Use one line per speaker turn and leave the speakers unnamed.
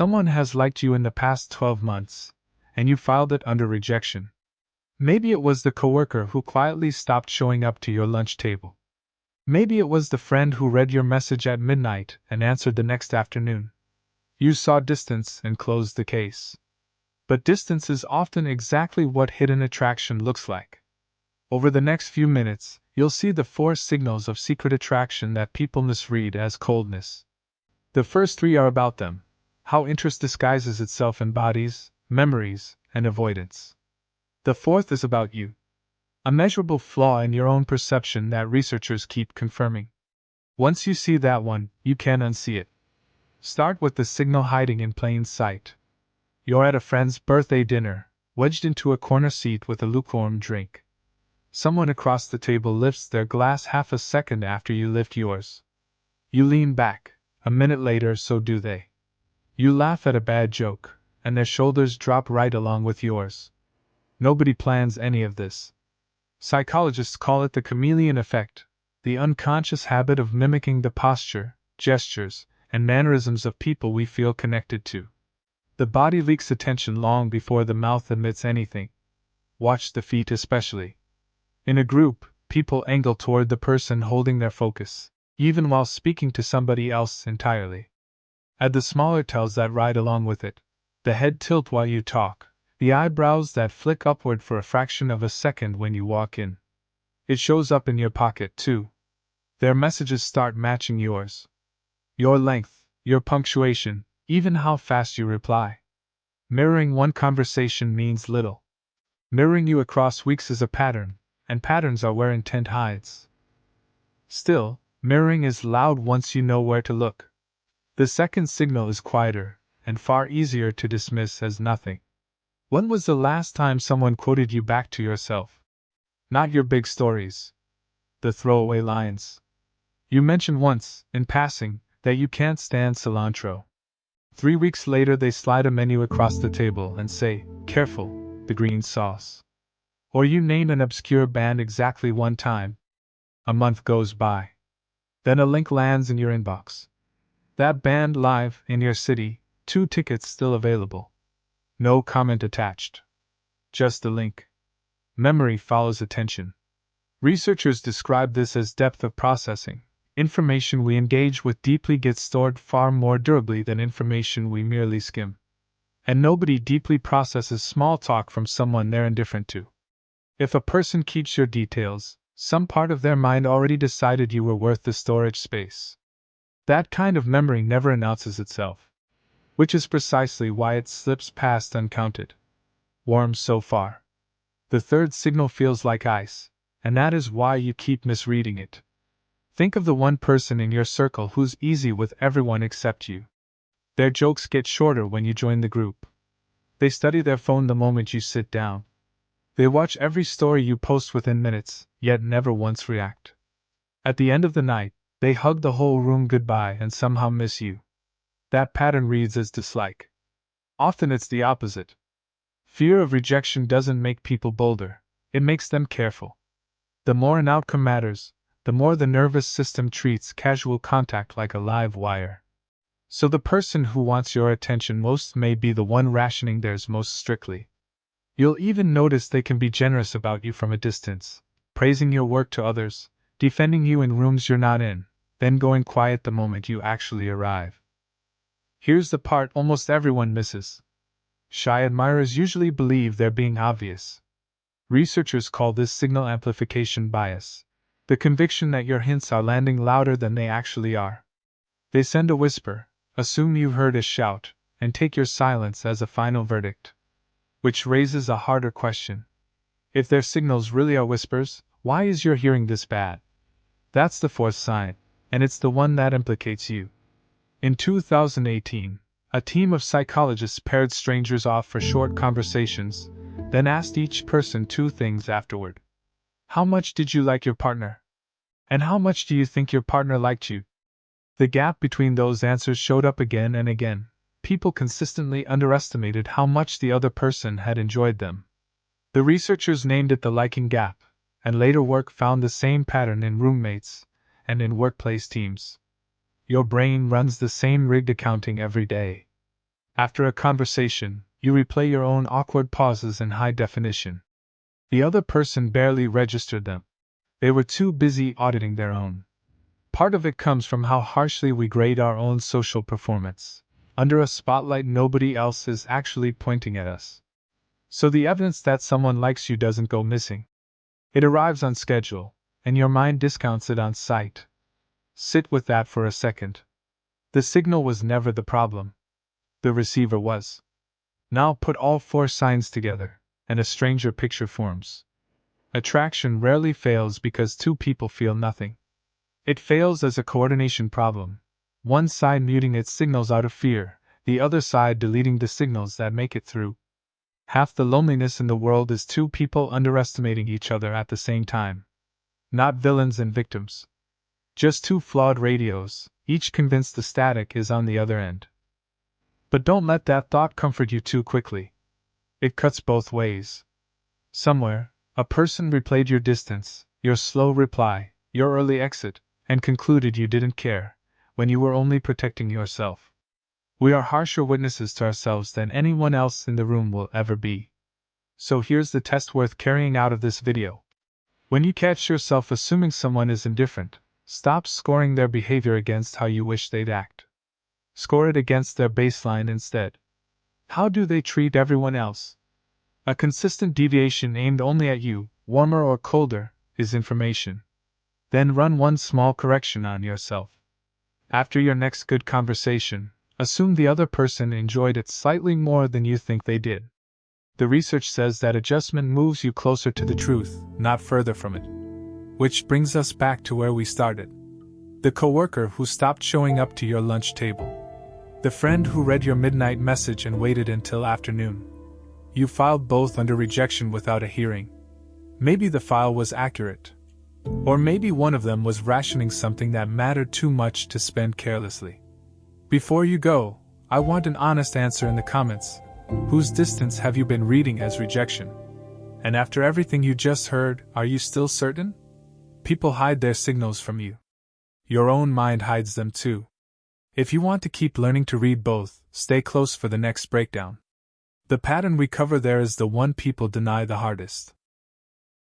Someone has liked you in the past 12 months, and you filed it under rejection. Maybe it was the coworker who quietly stopped showing up to your lunch table. Maybe it was the friend who read your message at midnight and answered the next afternoon. You saw distance and closed the case. But distance is often exactly what hidden attraction looks like. Over the next few minutes, you'll see the 4 signals of secret attraction that people misread as coldness. The first 3 are about them: how interest disguises itself in bodies, memories, and avoidance. The 4th is about you. A measurable flaw in your own perception that researchers keep confirming. Once you see that one, you can't unsee it. Start with the signal hiding in plain sight. You're at a friend's birthday dinner, wedged into a corner seat with a lukewarm drink. Someone across the table lifts their glass half a second after you lift yours. You lean back. A minute later, so do they. You laugh at a bad joke, and their shoulders drop right along with yours. Nobody plans any of this. Psychologists call it the chameleon effect, the unconscious habit of mimicking the posture, gestures, and mannerisms of people we feel connected to. The body leaks attention long before the mouth admits anything. Watch the feet especially. In a group, people angle toward the person holding their focus, even while speaking to somebody else entirely. Add the smaller tells that ride along with it: the head tilt while you talk, the eyebrows that flick upward for a fraction of a second when you walk in. It shows up in your pocket, too. Their messages start matching yours. Your length, your punctuation, even how fast you reply. Mirroring one conversation means little. Mirroring you across weeks is a pattern, and patterns are where intent hides. Still, mirroring is loud once you know where to look. The second signal is quieter, and far easier to dismiss as nothing. When was the last time someone quoted you back to yourself? Not your big stories. The throwaway lines. You mentioned once, in passing, that you can't stand cilantro. 3 weeks later they slide a menu across the table and say, "Careful, the green sauce." Or you name an obscure band exactly one time. A month goes by. Then a link lands in your inbox. That band live in your city, 2 tickets still available. No comment attached. Just a link. Memory follows attention. Researchers describe this as depth of processing. Information we engage with deeply gets stored far more durably than information we merely skim. And nobody deeply processes small talk from someone they're indifferent to. If a person keeps your details, some part of their mind already decided you were worth the storage space. That kind of memory never announces itself, which is precisely why it slips past uncounted. Warm so far. The third signal feels like ice, and that is why you keep misreading it. Think of the one person in your circle who's easy with everyone except you. Their jokes get shorter when you join the group. They study their phone the moment you sit down. They watch every story you post within minutes, yet never once react. At the end of the night, they hug the whole room goodbye and somehow miss you. That pattern reads as dislike. Often it's the opposite. Fear of rejection doesn't make people bolder, it makes them careful. The more an outcome matters, the more the nervous system treats casual contact like a live wire. So the person who wants your attention most may be the one rationing theirs most strictly. You'll even notice they can be generous about you from a distance, praising your work to others, defending you in rooms you're not in, then going quiet the moment you actually arrive. Here's the part almost everyone misses. Shy admirers usually believe they're being obvious. Researchers call this signal amplification bias, the conviction that your hints are landing louder than they actually are. They send a whisper, assume you've heard a shout, and take your silence as a final verdict. Which raises a harder question. If their signals really are whispers, why is your hearing this bad? That's the 4th sign, and it's the one that implicates you. In 2018, a team of psychologists paired strangers off for short conversations, then asked each person 2 things afterward. How much did you like your partner? And how much do you think your partner liked you? The gap between those answers showed up again and again. People consistently underestimated how much the other person had enjoyed them. The researchers named it the liking gap, and later work found the same pattern in roommates and in workplace teams. Your brain runs the same rigged accounting every day. After a conversation, you replay your own awkward pauses in high definition. The other person barely registered them. They were too busy auditing their own. Part of it comes from how harshly we grade our own social performance. Under a spotlight, nobody else is actually pointing at us. So the evidence that someone likes you doesn't go missing. It arrives on schedule, and your mind discounts it on sight. Sit with that for a second. The signal was never the problem. The receiver was. Now put all four signs together, and a stranger picture forms. Attraction rarely fails because two people feel nothing. It fails as a coordination problem, one side muting its signals out of fear, the other side deleting the signals that make it through. Half the loneliness in the world is two people underestimating each other at the same time. Not villains and victims. Just two flawed radios, each convinced the static is on the other end. But don't let that thought comfort you too quickly. It cuts both ways. Somewhere, a person replayed your distance, your slow reply, your early exit, and concluded you didn't care, when you were only protecting yourself. We are harsher witnesses to ourselves than anyone else in the room will ever be. So here's the test worth carrying out of this video. When you catch yourself assuming someone is indifferent, stop scoring their behavior against how you wish they'd act. Score it against their baseline instead. How do they treat everyone else? A consistent deviation aimed only at you, warmer or colder, is information. Then run one small correction on yourself. After your next good conversation, assume the other person enjoyed it slightly more than you think they did. The research says that adjustment moves you closer to the truth, not further from it. Which brings us back to where we started. The coworker who stopped showing up to your lunch table. The friend who read your midnight message and waited until afternoon. You filed both under rejection without a hearing. Maybe the file was accurate. Or maybe one of them was rationing something that mattered too much to spend carelessly. Before you go, I want an honest answer in the comments. Whose distance have you been reading as rejection? And after everything you just heard, are you still certain? People hide their signals from you. Your own mind hides them too. If you want to keep learning to read both, stay close for the next breakdown. The pattern we cover there is the one people deny the hardest.